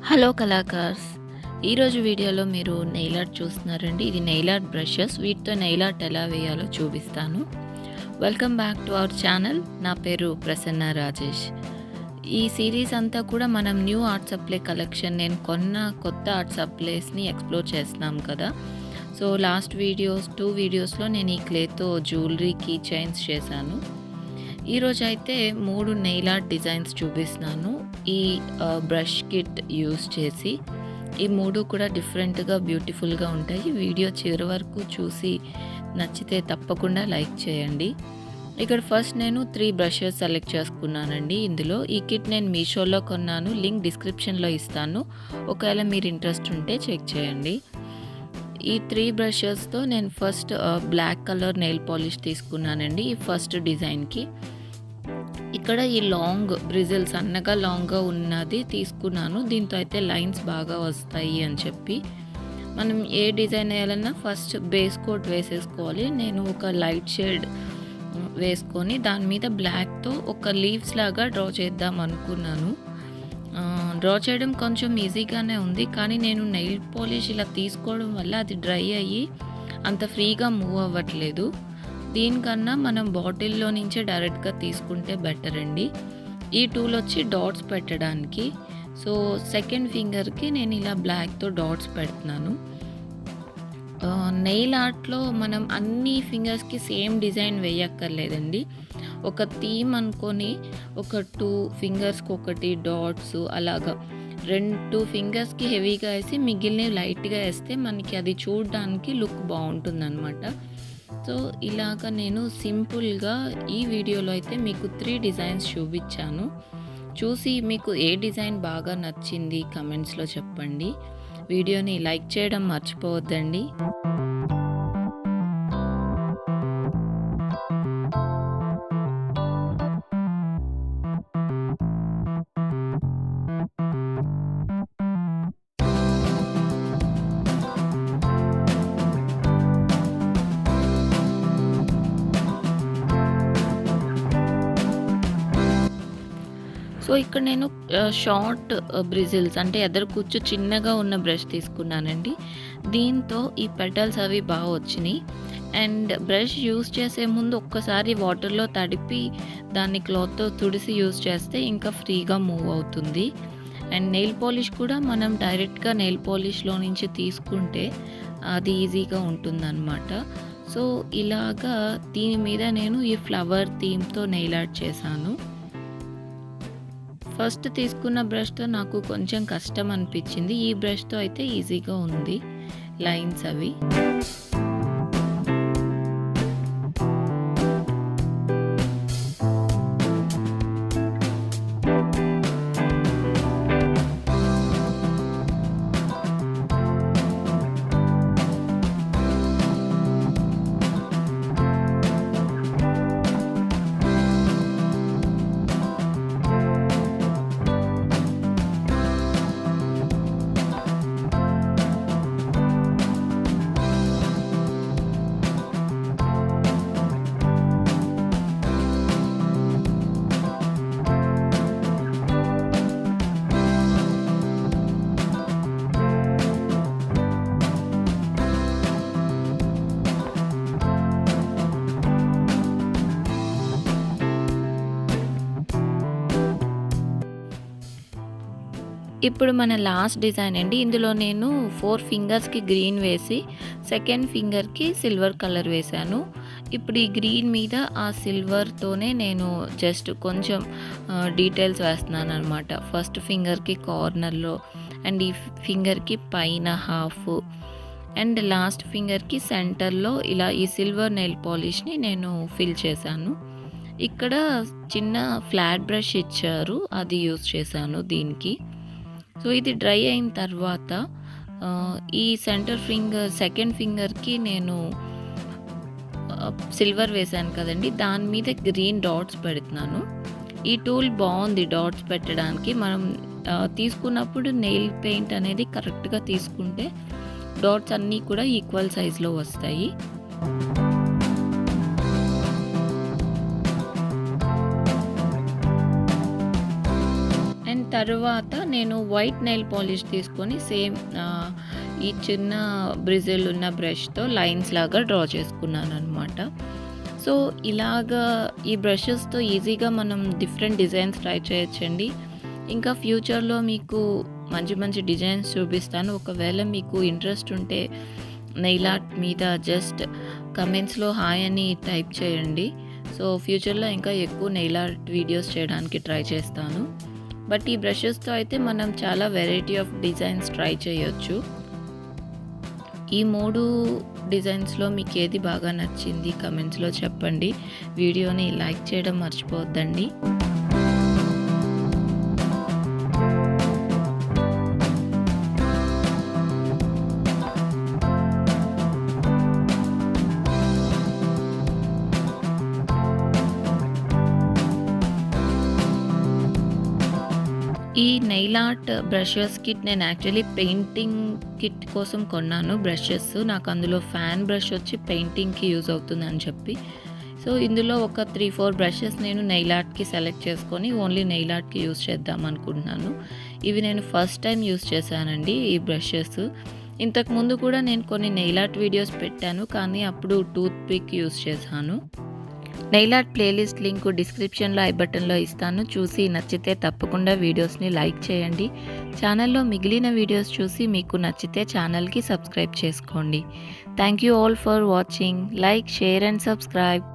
Hello కళాకార్స్. ఈరోజు వీడియోలో మీరు నెయిల్ ఆర్ట్ చూస్తున్నారండి. ఇది నెయిల్ ఆర్ట్ బ్రషెస్. వీటితో నెయిల్ ఆర్ట్ ఎలా వేయాలో చూపిస్తాను. Welcome back to our channel. నా పేరు ప్రసన్న రాజేష్. ఈ సిరీస్ అంతా కూడా మనం న్యూ ఆర్ట్ సప్లై కలెక్షన్, నేను కొన్న కొత్త ఆర్ట్ సప్లైస్ని ఎక్స్ప్లోర్ చేస్తున్నాం కదా. సో లాస్ట్ 2 వీడియోస్లో నేను ఈ క్లేతో జ్యువెలరీ కీ చైన్స్ చేశాను. ఈరోజు అయితే 3 నెయిల్ ఆర్ట్ డిజైన్స్ చూపిస్తున్నాను ఈ బ్రష్ కిట్ యూస్ చేసి. ఈ 3 కూడా డిఫరెంట్గా బ్యూటిఫుల్గా ఉంటాయి. వీడియో చివరి వరకు చూసి నచ్చితే తప్పకుండా లైక్ చేయండి. ఇక్కడ ఫస్ట్ నేను 3 బ్రషెస్ సెలెక్ట్ చేసుకున్నానండి. ఇందులో ఈ కిట్ నేను మీషోలో కొన్నాను. లింక్ డిస్క్రిప్షన్లో ఇస్తాను. ఒకవేళ మీరు ఇంట్రెస్ట్ ఉంటే చెక్ చేయండి. ఈ 3 బ్రషెస్తో నేను first black colour nail polish తీసుకున్నానండి ఈ ఫస్ట్ డిజైన్కి. ఇక్కడ ఈ లాంగ్ బ్రిజిల్స్ సన్నగా లాంగ్గా ఉన్నది తీసుకున్నాను. దీంతో అయితే లైన్స్ బాగా వస్తాయి అని చెప్పి. మనం ఏ డిజైన్ వేయాలన్నా ఫస్ట్ బేస్ కోట్ వేసేసుకోవాలి. నేను ఒక లైట్ షేడ్ వేసుకొని దాని మీద బ్లాక్తో ఒక లీవ్స్ లాగా డ్రా చేద్దాం అనుకున్నాను. డ్రా చేయడం కొంచెం ఈజీగానే ఉంది, కానీ నేను నెయిల్ పాలిష్ ఇలా తీసుకోవడం వల్ల అది డ్రై అయ్యి అంత ఫ్రీగా మూవ్ అవ్వట్లేదు. దీనికన్నా మనం బాటిల్లో నుంచే డైరెక్ట్గా తీసుకుంటే బెటర్ అండి. ఈ టూల్ వచ్చి డాట్స్ పెట్టడానికి. సో సెకండ్ ఫింగర్కి నేను ఇలా బ్లాక్తో డాట్స్ పెడుతున్నాను. నెయిల్ ఆర్ట్లో మనం అన్ని ఫింగర్స్కి సేమ్ డిజైన్ వేయక్కర్లేదండి. ఒక థీమ్ అనుకొని ఒక 2 ఫింగర్స్కి ఒకటి డాట్స్ అలాగా 2 ఫింగర్స్కి హెవీగా వేసి మిగిలినవి లైట్గా వేస్తే మనకి అది చూడడానికి లుక్ బాగుంటుందన్నమాట. సో ఇలాగ నేను సింపుల్గా ఈ వీడియోలో అయితే మీకు 3 డిజైన్స్ చూపించాను. చూసి మీకు ఏ డిజైన్ బాగా నచ్చింది కమెంట్స్లో చెప్పండి. వీడియోని లైక్ చేయడం మర్చిపోవద్దండి. సో ఇక్కడ నేను షార్ట్ బ్రిజిల్స్ అంటే ఎదరు కూర్చు చిన్నగా ఉన్న బ్రష్ తీసుకున్నానండి. దీంతో ఈ పెటల్స్ అవి బాగా వచ్చినాయి. అండ్ బ్రష్ యూస్ చేసే ముందు ఒక్కసారి వాటర్లో తడిపి దాన్ని క్లాత్తో తుడిసి యూస్ చేస్తే ఇంకా ఫ్రీగా మూవ్ అవుతుంది. అండ్ నెయిల్ పాలిష్ కూడా మనం డైరెక్ట్గా నెయిల్ పాలిష్లో నుంచి తీసుకుంటే అది ఈజీగా ఉంటుందన్నమాట. సో ఇలాగా దీని మీద నేను ఈ ఫ్లవర్ థీమ్తో నెయిల్ ఆర్ట్ చేశాను. ఫస్ట్ తీసుకున్న బ్రష్తో నాకు కొంచెం కష్టం అనిపించింది. ఈ బ్రష్తో అయితే ఈజీగా ఉంది లైన్స్ అవి. ఇప్పుడు మన లాస్ట్ డిజైన్ అండి. ఇందులో నేను 4 ఫింగర్స్కి గ్రీన్ వేసి సెకండ్ ఫింగర్కి సిల్వర్ కలర్ వేశాను. ఇప్పుడు ఈ గ్రీన్ మీద ఆ సిల్వర్తోనే నేను జస్ట్ కొంచెం డీటెయిల్స్ వేస్తున్నాను అనమాట. ఫస్ట్ ఫింగర్కి కార్నర్లో అండ్ ఈ ఫింగర్కి పైన హాఫ్ అండ్ లాస్ట్ ఫింగర్కి సెంటర్లో ఇలా ఈ సిల్వర్ నెయిల్ పాలిష్ని నేను ఫిల్ చేశాను. ఇక్కడ చిన్న ఫ్లాట్ బ్రష్ ఇచ్చారు, అది యూస్ చేశాను దీనికి. సో ఇది డ్రై అయిన తర్వాత ఈ సెంటర్ ఫింగర్ సెకండ్ ఫింగర్కి నేను సిల్వర్ వేసాను కదండి, దాని మీద గ్రీన్ డాట్స్ పెడుతున్నాను. ఈ టూల్ బాగుంది డాట్స్ పెట్టడానికి. మనం తీసుకున్నప్పుడు నెయిల్ పెయింట్ అనేది కరెక్ట్గా తీసుకుంటే డాట్స్ అన్నీ కూడా ఈక్వల్ సైజులో వస్తాయి. తర్వాత నేను వైట్ నెయిల్ పాలిష్ తీసుకొని సేమ్ ఈ చిన్న బ్రిజిల్ ఉన్న బ్రష్తో లైన్స్ లాగా డ్రా చేసుకున్నాను అనమాట. సో ఇలాగా ఈ బ్రషెస్తో ఈజీగా మనం డిఫరెంట్ డిజైన్స్ ట్రై చేయొచ్చండి. ఇంకా ఫ్యూచర్లో మీకు మంచి మంచి డిజైన్స్ చూపిస్తాను. ఒకవేళ మీకు ఇంట్రెస్ట్ ఉంటే నెయిల్ ఆర్ట్ మీద జస్ట్ కమెంట్స్లో హాయ్ అని టైప్ చేయండి. సో ఫ్యూచర్లో ఇంకా ఎక్కువ నెయిల్ ఆర్ట్ వీడియోస్ చేయడానికి ట్రై చేస్తాను. బట్ ఈ బ్రషెస్తో అయితే మనం చాలా వెరైటీ ఆఫ్ డిజైన్స్ ట్రై చేయొచ్చు. ఈ 3 డిజైన్స్లో మీకు ఏది బాగా నచ్చింది కమెంట్స్లో చెప్పండి. వీడియోని లైక్ చేయడం మర్చిపోవద్దండి. ఈ నెయిల్ ఆర్ట్ బ్రషెస్ కిట్ నేను యాక్చువల్లీ పెయింటింగ్ కిట్ కోసం కొన్నాను బ్రషెస్. నాకు అందులో ఫ్యాన్ బ్రష్ వచ్చి పెయింటింగ్కి యూజ్ అవుతుందని చెప్పి. సో ఇందులో ఒక 3-4 బ్రషెస్ నేను నెయిల్ ఆర్ట్కి సెలెక్ట్ చేసుకొని ఓన్లీ నెయిల్ ఆర్ట్కి యూజ్ చేద్దాం అనుకుంటున్నాను. ఇవి నేను ఫస్ట్ టైం యూజ్ చేశానండి ఈ బ్రషెస్. ఇంతకుముందు కూడా నేను కొన్ని నెయిల్ ఆర్ట్ వీడియోస్ పెట్టాను, కానీ అప్పుడు టూత్ పిక్ యూజ్ చేశాను. నెయిల్ ఆర్ట్ ప్లేలిస్ట్ లింక్ డిస్క్రిప్షన్లో ఐ బటన్లో ఇస్తాను. చూసి నచ్చితే తప్పకుండా వీడియోస్ని లైక్ చేయండి. ఛానల్లో మిగిలిన వీడియోస్ చూసి మీకు నచ్చితే ఛానల్కి సబ్స్క్రైబ్ చేసుకోండి. Thank you all for watching. Like, share and subscribe.